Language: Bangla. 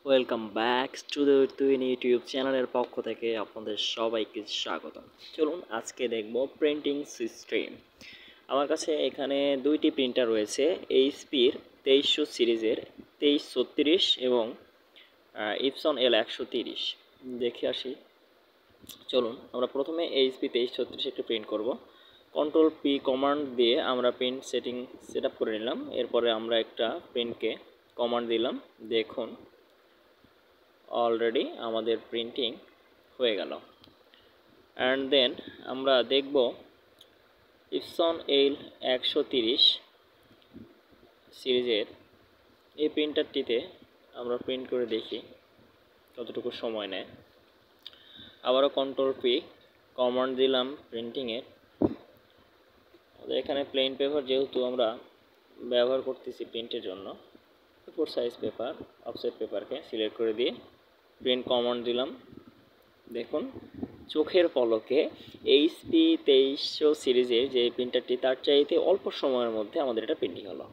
Welcome back to the twin YouTube চ্যানেলের পক্ষ থেকে আপনাদের সবাইকে স্বাগত। চলুন আজকে দেখব প্রিন্টিং সিস্টেম। আমার কাছে এখানে দুইটি প্রিন্টার রয়েছে, এইচপির 2300 সিরিজের 2336 এবং ইপসন L130। দেখে আসি। চলুন আমরা প্রথমে এইচপি 2336 একটি প্রিন্ট করব। কন্ট্রোল পি কমান্ড দিয়ে আমরা প্রিন্ট সেট আপ করে নিলাম। এরপরে আমরা একটা প্রিন্টকে কমান্ড দিলাম। দেখুন অলরেডি আমাদের প্রিন্টিং হয়ে গেল। অ্যান্ড দেন আমরা দেখব ইপসন L130 সিরিজের এই প্রিন্টারটিতে আমরা প্রিন্ট করে দেখি কতটুকু সময় নেয়। আবারও কন্ট্রোল পি কমান্ড দিলাম প্রিন্টিংয়ের। এখানে প্লেন পেপার যেহেতু আমরা ব্যবহার করতেছি প্রিন্টের জন্য, ফোর সাইজ পেপার অফসেট পেপারকে সিলেক্ট করে দিয়ে প্রিন্ট কমান্ড দিলাম। দেখুন চোখের পলকে এইচপি 2300 সিরিজের যে প্রিন্টারটি তার চাইতে অল্প সময়ের মধ্যে আমাদের এটা প্রিন্টিং হলো।